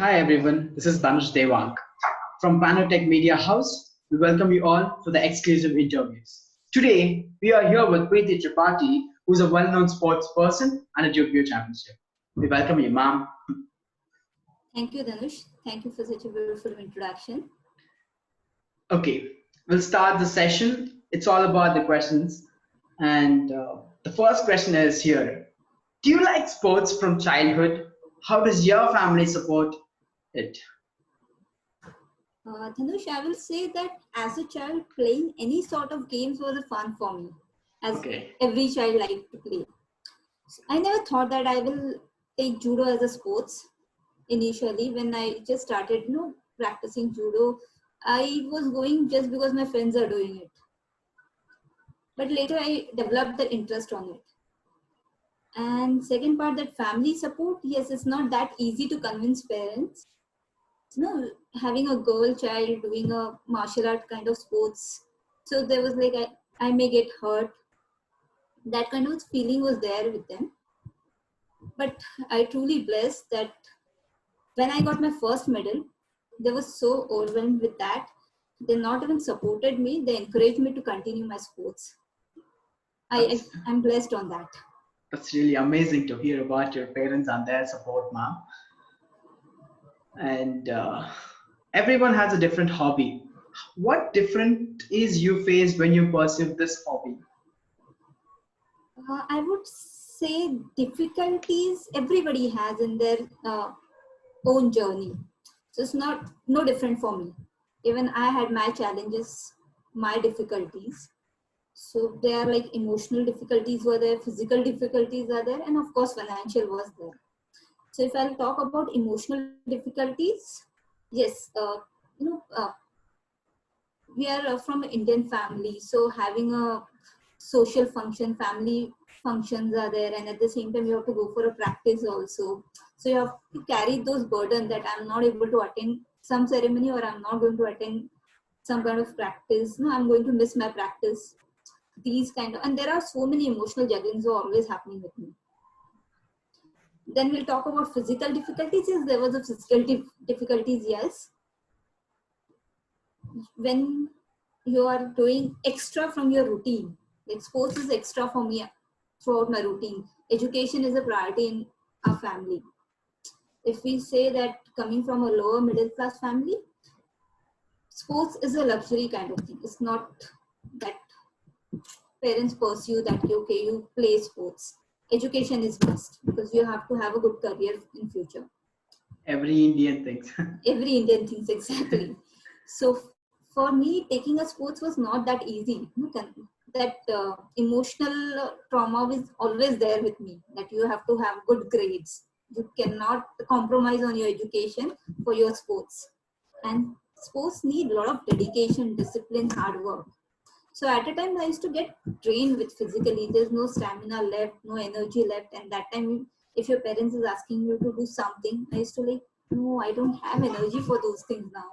Hi everyone, this is Danush Devang. From Panotech Media House, we welcome you all for the exclusive interviews. Today, we are here with PREETI TRIPATHI, who is a well-known sports person and a Judo Championship. We welcome you, ma'am. Thank you, Danush. Thank you for such a beautiful introduction. Okay, we'll start the session. It's all about the questions. And the first question is here. Do you like sports from childhood? How does your family support it? Dhanush, I will say that as a child, playing any sort of games was a fun for me, as every child liked to play. So I never thought that I will take judo as a sports. Initially, when I just started, practicing judo, I was going just because my friends are doing it. But later, I developed the interest on it. And second part, that family support, yes, it's not that easy to convince parents. Having a girl child doing a martial art kind of sports, so there was like I may get hurt, that kind of feeling was there with them. But I truly blessed that when I got my first medal, they were so overwhelmed with that, they not even supported me, they encouraged me to continue my sports. I'm blessed on that. That's really amazing to hear about your parents and their support, ma'am. And everyone has a different hobby. What difficulties you faced when you pursued this hobby? I would say difficulties everybody has in their own journey. So it's no different for me. Even I had my challenges, my difficulties. So there are like emotional difficulties were there, physical difficulties are there, and of course financial was there. So if I'll talk about emotional difficulties, yes, we are from an Indian family, so having a social function, family functions are there, and at the same time you have to go for a practice also. So you have to carry those burden that I'm not able to attend some ceremony, or I'm not going to attend some kind of practice. No, I'm going to miss my practice. These kind of, and there are so many emotional jugglings are always happening with me. Then we'll talk about physical difficulties. Yes, there was a physical difficulties, yes. When you are doing extra from your routine, like sports is extra for me throughout my routine. Education is a priority in our family. If we say that coming from a lower middle class family, sports is a luxury kind of thing. It's not that parents pursue that, okay, you play sports. Education is must, because you have to have a good career in future. Every Indian thinks. Every Indian thinks, exactly. So for me, taking a sports was not that easy. That emotional trauma is always there with me, that you have to have good grades. You cannot compromise on your education for your sports. And sports need a lot of dedication, discipline, hard work. So at a time I used to get drained with physically. There's no stamina left, no energy left. And that time, if your parents is asking you to do something, I used to like, no, I don't have energy for those things now.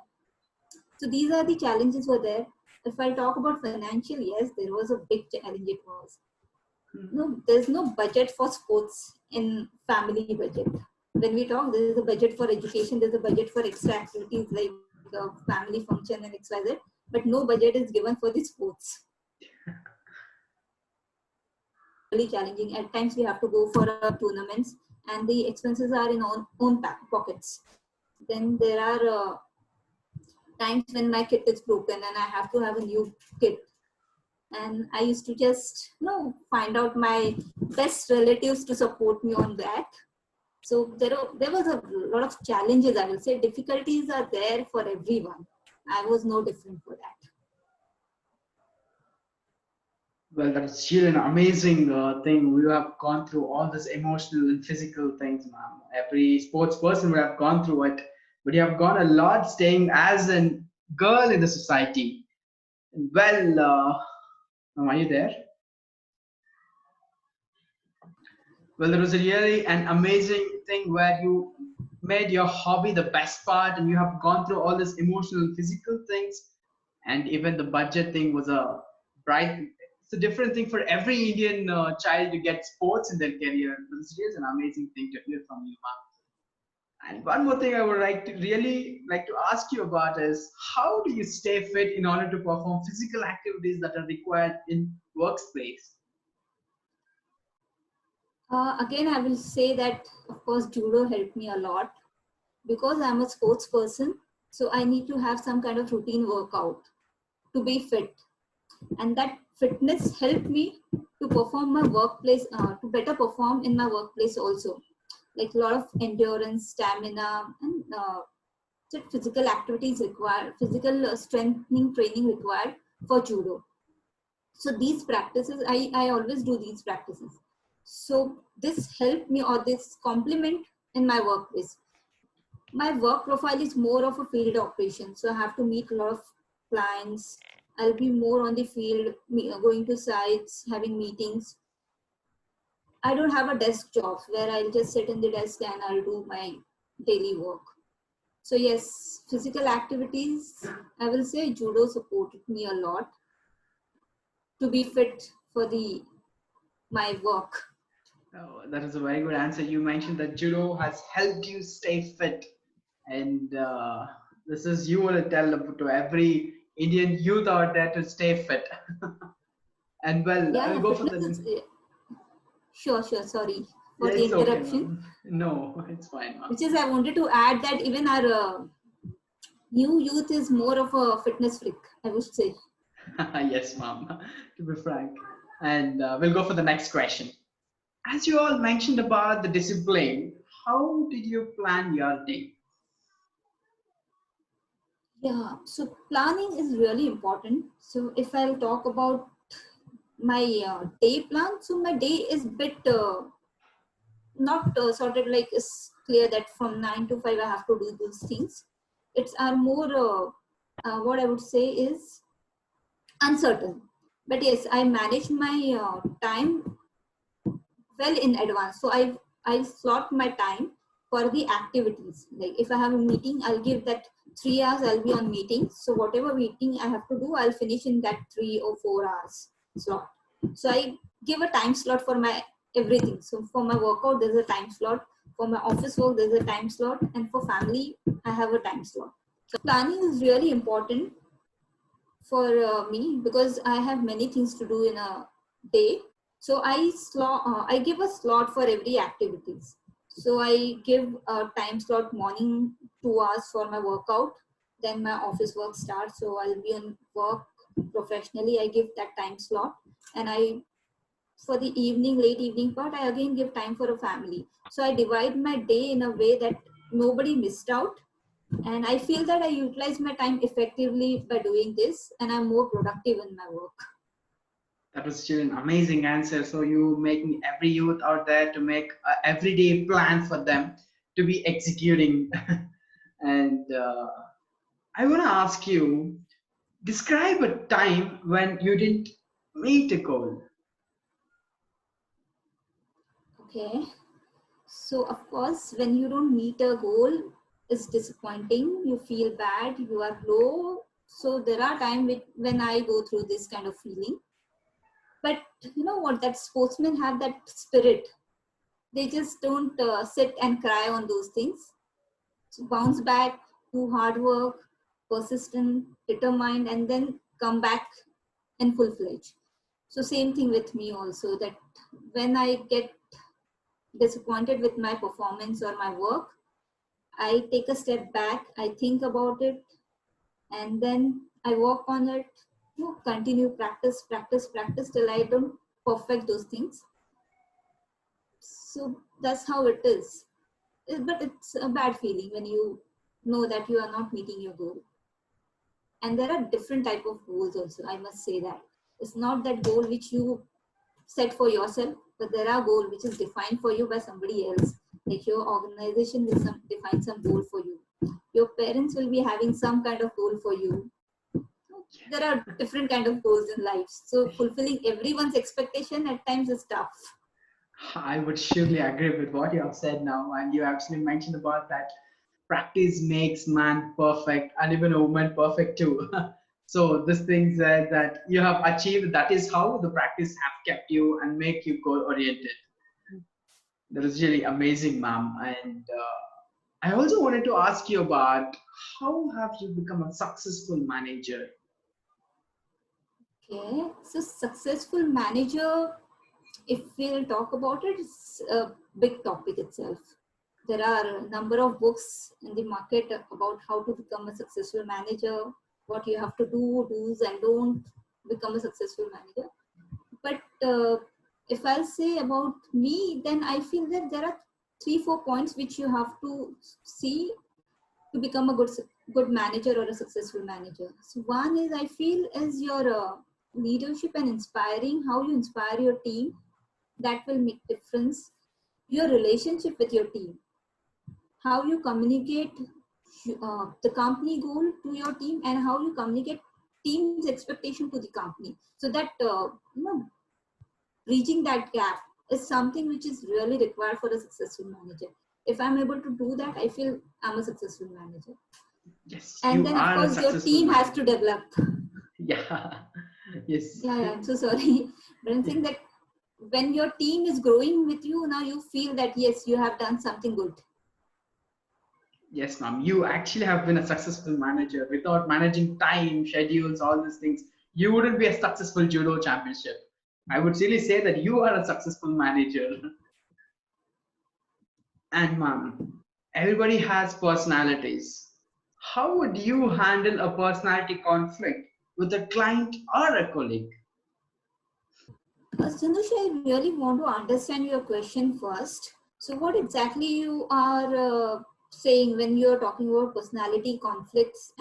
So these are the challenges were there. If I talk about financial, yes, there was a big challenge it was. No, there's no budget for sports in family budget. When we talk, there is a budget for education, there's a budget for extra activities like family function and XYZ, but no budget is given for the sports. Really challenging. At times we have to go for tournaments, and the expenses are in own pockets. Then there are times when my kit is broken and I have to have a new kit. And I used to just find out my best relatives to support me on that. So there was a lot of challenges, I will say. Difficulties are there for everyone. I was no different for that. Well, that's really an amazing thing. We have gone through all this emotional and physical things, ma'am. Every sports person would have gone through it, but you have gone a lot staying as a girl in the society. Well, are you there? Well, there was a really an amazing thing where you made your hobby the best part, and you have gone through all this emotional and physical things, and even the budget thing was a bright. It's a different thing for every Indian child to get sports in their career. This is an amazing thing to hear from you, ma'am. And one more thing I would really like to ask you about is how do you stay fit in order to perform physical activities that are required in workspace? Again, I will say that, of course, judo helped me a lot because I'm a sports person. So I need to have some kind of routine workout to be fit. And that fitness helped me to perform my workplace, to better perform in my workplace also. Like a lot of endurance, stamina, and physical activities required, physical strengthening training required for judo. So these practices, I always do these practices. So this helped me, or this complement in my workplace. My work profile is more of a field operation. So I have to meet a lot of clients. I'll be more on the field, going to sites, having meetings. I don't have a desk job where I'll just sit in the desk and I'll do my daily work. So yes, physical activities, I will say judo supported me a lot to be fit for my work. Oh, that is a very good answer. You mentioned that judo has helped you stay fit, and this is you want to tell to every Indian youth out there to stay fit. And well, Yeah, I'll yeah, go for fitness the. is sure, sure. Sorry Yeah, for the it's okay, interruption. ma'am. No, it's fine, ma'am. Which is, I wanted to add that even our new youth is more of a fitness freak, I would say. Yes, ma'am. To be frank, and we'll go for the next question. As you all mentioned about the discipline, how did you plan your day? Yeah, so planning is really important. So if I'll talk about my day plan, so my day is bit not sorted like it's clear that from 9 to 5 I have to do those things. It's are more what I would say is uncertain. But yes, I manage my time well in advance. So I slot my time for the activities. Like if I have a meeting, I'll give that 3 hours. I'll be on meeting. So whatever meeting I have to do, I'll finish in that 3 or 4 hours slot. So I give a time slot for my everything. So for my workout, there's a time slot. For my office work, there's a time slot, and for family, I have a time slot. So planning is really important for me because I have many things to do in a day. So I give a slot for every activities. So I give a time slot morning 2 hours for my workout. Then my office work starts. So I'll be on work professionally. I give that time slot, and I for the evening, late evening part, I again give time for a family. So I divide my day in a way that nobody missed out, and I feel that I utilize my time effectively by doing this, and I'm more productive in my work. That was still an amazing answer. So you making every youth out there to make a everyday plan for them to be executing. And I want to ask you, describe a time when you didn't meet a goal. Okay. So of course, when you don't meet a goal, it's disappointing. You feel bad. You are low. So there are times when I go through this kind of feeling. But you know what? That sportsmen have that spirit. They just don't sit and cry on those things. So bounce back, do hard work, persistent, determined, and then come back in full fledged. So same thing with me also, that when I get disappointed with my performance or my work, I take a step back, I think about it, and then I work on it, continue practice, practice, practice till I don't perfect those things. So that's how it is. But it's a bad feeling when you know that you are not meeting your goal. And there are different type of goals also, I must say that. It's not that goal which you set for yourself, but there are goals which is defined for you by somebody else. Like your organization will define some goal for you. Your parents will be having some kind of goal for you. There are different kind of goals in life. So fulfilling everyone's expectation at times is tough. I would surely agree with what you have said now, and you actually mentioned about that practice makes man perfect and even a woman perfect too. So this thing says that you have achieved, that is how the practice have kept you and make you goal oriented. That is really amazing, ma'am. And I also wanted to ask you about how have you become a successful manager? Okay, so successful manager, if we'll talk about it, it's a big topic itself. There are a number of books in the market about how to become a successful manager, what you have to do, do's and don't become a successful manager. But if I'll say about me, then I feel that there are 3-4 points which you have to see to become a good manager or a successful manager. So one is, I feel, is your leadership and inspiring, how you inspire your team. That will make difference. Your relationship with your team, how you communicate the company goal to your team, and how you communicate team's expectation to the company, so that bridging that gap is something which is really required for a successful manager. If I'm able to do that, I feel I'm a successful manager. Yes, And you then of are a course your successful team manager. has to develop. Yeah. Yes. Yeah, I'm so sorry. But I'm saying that when your team is growing with you, now you feel that yes, you have done something good. Yes, ma'am. You actually have been a successful manager. Without managing time, schedules, all these things, you wouldn't be a successful judo championship. I would really say that you are a successful manager. And ma'am, everybody has personalities. How would you handle a personality conflict with a client or a colleague? Santosh, I really want to understand your question first. So what exactly you are saying when you're talking about personality conflicts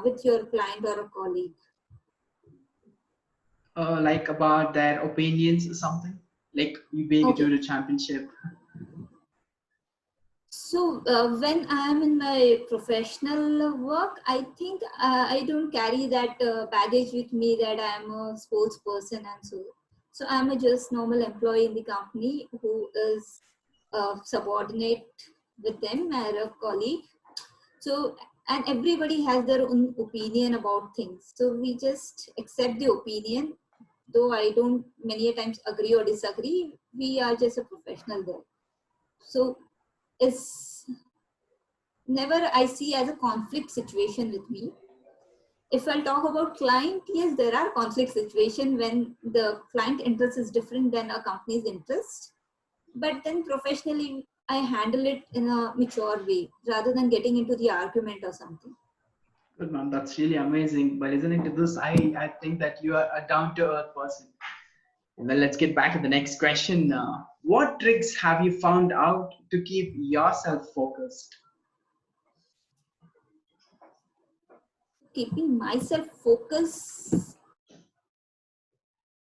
with your client or a colleague? Like about their opinions or something? Like you being a Okay. judo championship. So when I am in my professional work, I think I don't carry that baggage with me that I am a sports person and so. So I'm a just normal employee in the company who is subordinate with them or a colleague. So, and everybody has their own opinion about things. So we just accept the opinion, though I don't many a times agree or disagree. We are just a professional there. So it's never I see as a conflict situation with me. If I'll talk about client, yes, there are conflict situations when the client interest is different than a company's interest. But then professionally, I handle it in a mature way rather than getting into the argument or something. Good man, that's really amazing. By listening to this, I think that you are a down to earth person. Well, let's get back to the next question. What tricks have you found out to keep yourself focused? Keeping myself focused,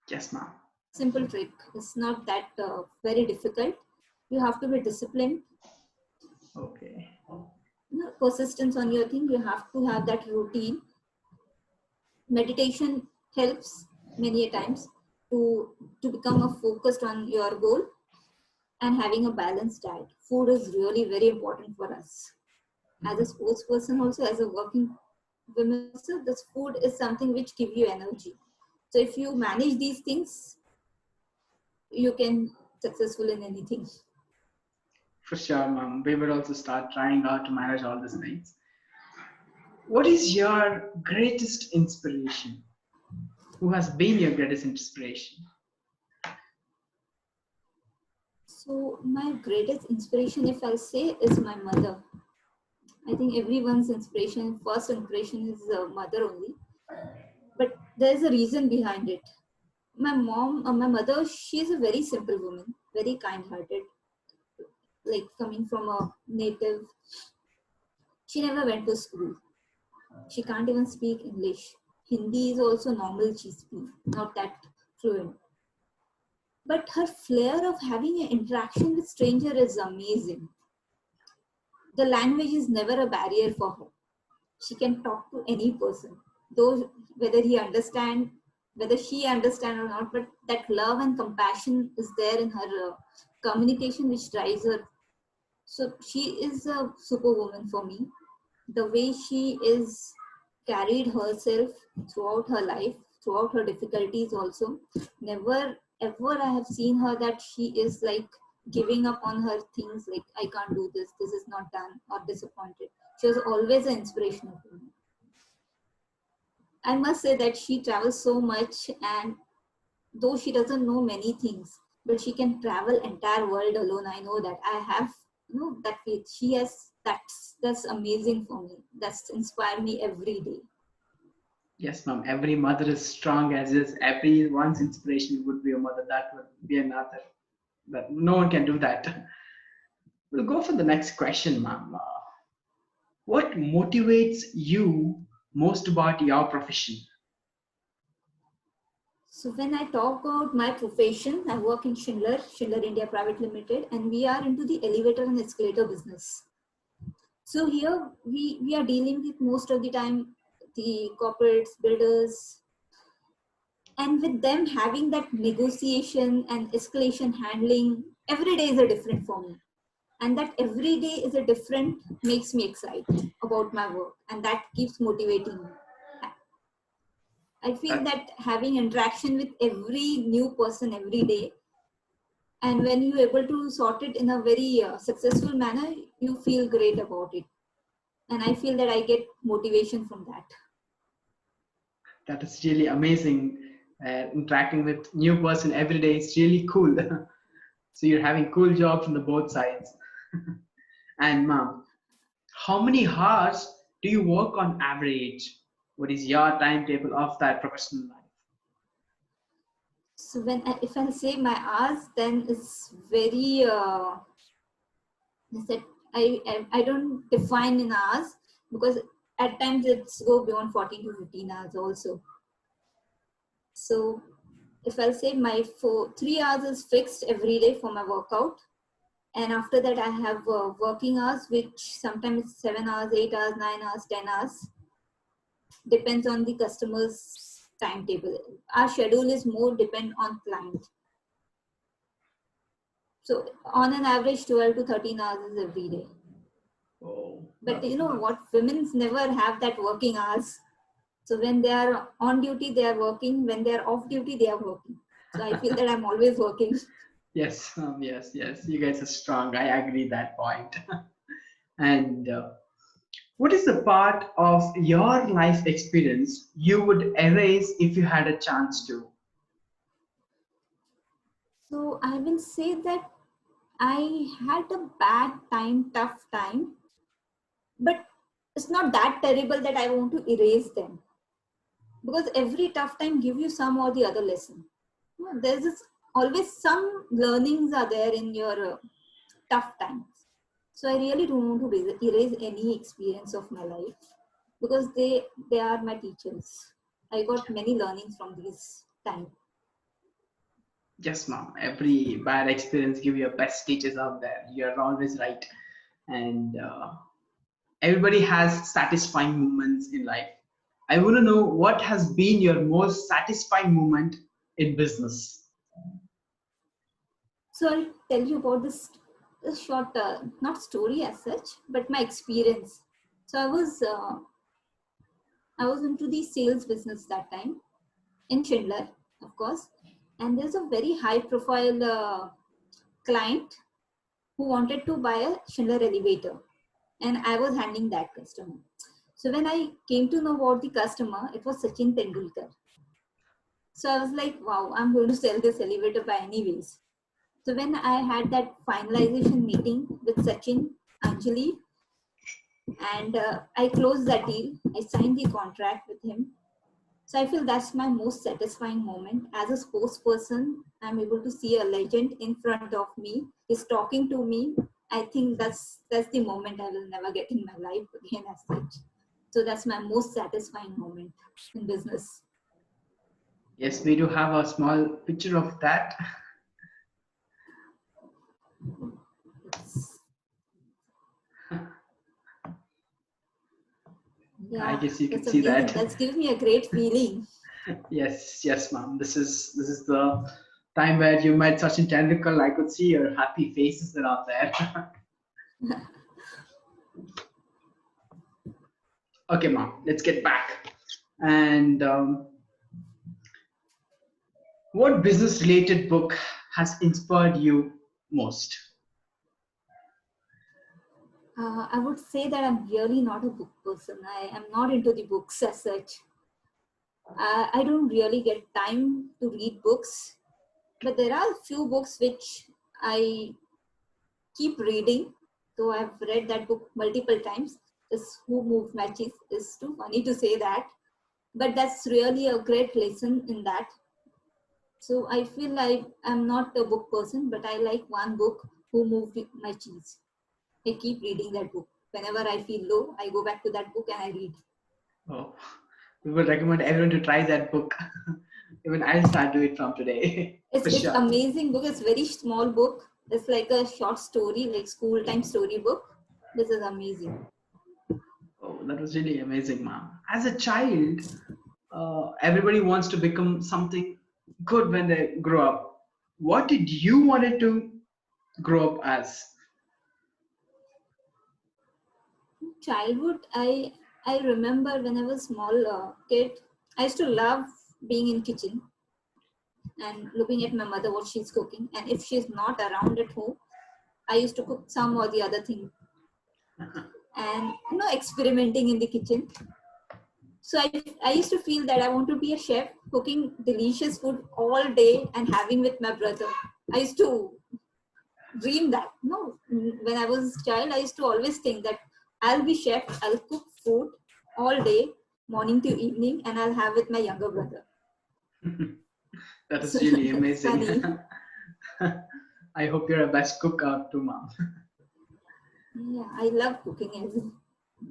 Yes, ma'am. simple trick. It's not that very difficult. You have to be disciplined, Okay. persistence on your thing. You have to have that routine. Meditation helps many a times to become a focused on your goal, and having a balanced diet. Food is really very important for us. As a sports person, also as a working woman, also this food is something which give you energy. So if you manage these things, you can successful in anything. For sure, ma'am. We will also start trying out to manage all these things. What is your greatest inspiration? Who has been your greatest inspiration? So my greatest inspiration, if I'll say, is my mother. I think everyone's inspiration, first inspiration is mother only. But there's a reason behind it. My mother, she's a very simple woman, very kind-hearted, like coming from a native. She never went to school. She can't even speak English. Hindi is also normal she speaks, not that fluent. But her flair of having an interaction with stranger is amazing. The language is never a barrier for her. She can talk to any person, though whether he understand, whether she understand or not. But that love and compassion is there in her communication, which drives her. So she is a superwoman for me. The way she is carried herself throughout her life, throughout her difficulties also. Never ever I have seen her that she is like giving up on her things like I can't do this, this is not done, or disappointed. She was always an inspiration to me. I must say that she travels so much, and though she doesn't know many things, but she can travel entire world alone. I know that. I have that faith. She has. That's amazing for me. That's inspired me every day. Yes, ma'am. Every mother is strong as is. Everyone's inspiration would be a mother. That would be another. But no one can do that. We'll go for the next question, ma'am. What motivates you most about your profession? So when I talk about my profession, I work in Schindler India Private Limited, and we are into the elevator and escalator business. So here we are dealing with most of the time the corporates, builders, and with them having that negotiation and escalation handling, every day is a different for me. And that every day is a different makes me excited about my work, and that keeps motivating me. I feel that having interaction with every new person every day, and when you're able to sort it in a very successful manner, you feel great about it. And I feel that I get motivation from that. That is really amazing. Interacting with new person every day is really cool. So you're having cool jobs on the both sides. And ma'am, how many hours do you work on average? What is your timetable of that professional life? So if I say my hours, then it's very I don't define in hours, because at times it's go beyond 14 to 15 hours also. So if I'll say my 3 hours is fixed every day for my workout, and after that I have working hours, which sometimes it's 7 hours, 8 hours, 9 hours, 10 hours, depends on the customer's timetable. Our schedule is more depend on client. So on an average 12 to 13 hours is every day. Oh, but you know what, women's never have that working hours. So when they are on duty, they are working. When they are off duty, they are working. So I feel that I'm always working. Yes, yes. You guys are strong. I agree that point. And what is the part of your life experience you would erase if you had a chance to? So I will say that I had a bad time, tough time, but it's not that terrible that I want to erase them, because every tough time give you some or the other lesson. There's always some learnings are there in your tough times. So I really don't want to erase any experience of my life, because they are my teachers. I got many learnings from these times. Yes, ma'am. Every bad experience give you best teachers out there. You're always right. And everybody has satisfying moments in life. I want to know what has been your most satisfying moment in business. So I'll tell you about this short, not story as such, but my experience. So I was into the sales business that time in Schindler, of course, and there's a very high profile client who wanted to buy a Schindler elevator, and I was handling that customer. So when I came to know about the customer, it was Sachin Tendulkar. So I was like, wow, I'm going to sell this elevator by anyways. So when I had that finalization meeting with Sachin, Anjali, and I closed that deal, I signed the contract with him. So I feel that's my most satisfying moment. As a spokesperson, I'm able to see a legend in front of me. He's talking to me. I think that's the moment I will never get in my life again as such. So that's my most satisfying moment in business. Yes, we do have a small picture of that. Yeah, I guess you can that's see amazing. that. That gives me a great feeling. Yes, ma'am. This is the time where you met Sachin Tendulkar. I could see your happy faces around there. Okay, ma'am. Let's get back. And what business-related book has inspired you most? I would say that I'm really not a book person. I am not into the books as such. I don't really get time to read books, but there are a few books which I keep reading. So I've read that book multiple times. This Who Moved My Cheese is too funny to say that, but that's really a great lesson in that. So I feel like I'm not a book person, but I like one book, Who Moved My Cheese. I keep reading that book. Whenever I feel low, I go back to that book and I read. Oh, we would recommend everyone to try that book. Even I'll start doing it from today. It's amazing book. It's very small book. It's like a short story, like school time story book. This is amazing. Oh, that was really amazing, ma'am. As a child, everybody wants to become something good when they grow up. What did you wanted to grow up as? Childhood, I remember when I was small kid, I used to love being in kitchen and looking at my mother what she's cooking, and if she's not around at home, I used to cook some or the other thing, and experimenting in the kitchen. So I used to feel that I want to be a chef, cooking delicious food all day and having with my brother. I used to dream that. No, when I was a child, I used to always think that I'll be chef, I'll cook food all day, morning to evening, and I'll have with my younger brother. That is really amazing. I hope you're a best cook out too, mom. Yeah, I love cooking as well.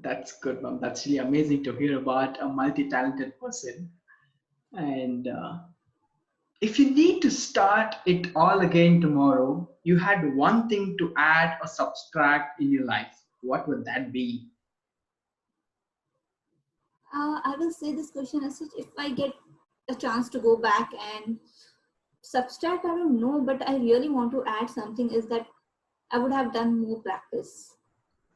That's good, mom. That's really amazing to hear about a multi-talented person. And if you need to start it all again tomorrow, you had one thing to add or subtract in your life, what would that be? I will say this question as such, if I get a chance to go back and subtract, I don't know, but I really want to add something is that I would have done more practice.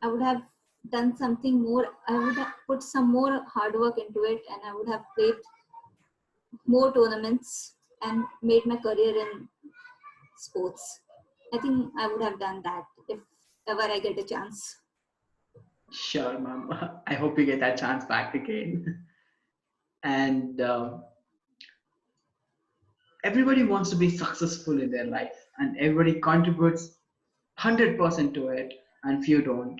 I would have done something more. I would have put some more hard work into it, and I would have played more tournaments and made my career in sports. I think I would have done that if ever I get a chance. Sure, ma'am. I hope you get that chance back again. And everybody wants to be successful in their life, and everybody contributes 100% to it, and few don't.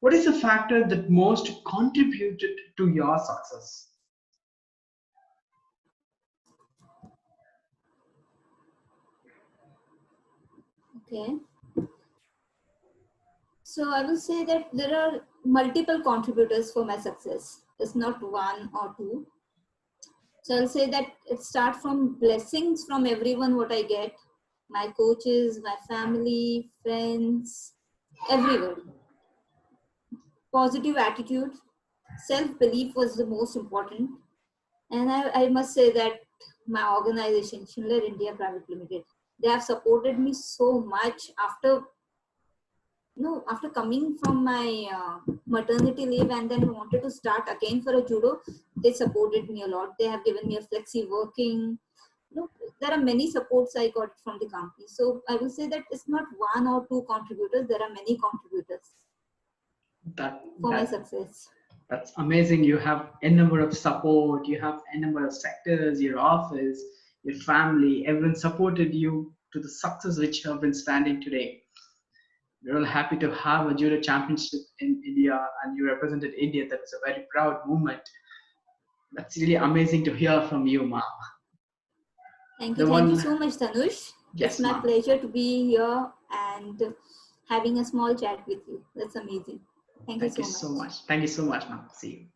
What is the factor that most contributed to your success? Okay. So I will say that there are multiple contributors for my success. It's not one or two. So I'll say that it starts from blessings from everyone what I get. My coaches, my family, friends, everyone. Positive attitude, self-belief was the most important. And I must say that my organization, Schindler India Private Limited, they have supported me so much after coming from my maternity leave and then wanted to start again for a judo. They supported me a lot. They have given me a flexi working. There are many supports I got from the company. So I will say that it's not one or two contributors. There are many contributors for my success. That's amazing. You have a number of support. You have a number of sectors, your office, your family. Everyone supported you to the success which you have been standing today. We're all happy to have a judo championship in India, and you represented India. That's a very proud moment. That's really amazing to hear from you, ma'am. Thank you. Thank you so much, Tanush. Yes, it's my pleasure to be here and having a small chat with you. That's amazing. Thank you so much. Thank you so much, ma'am. See you.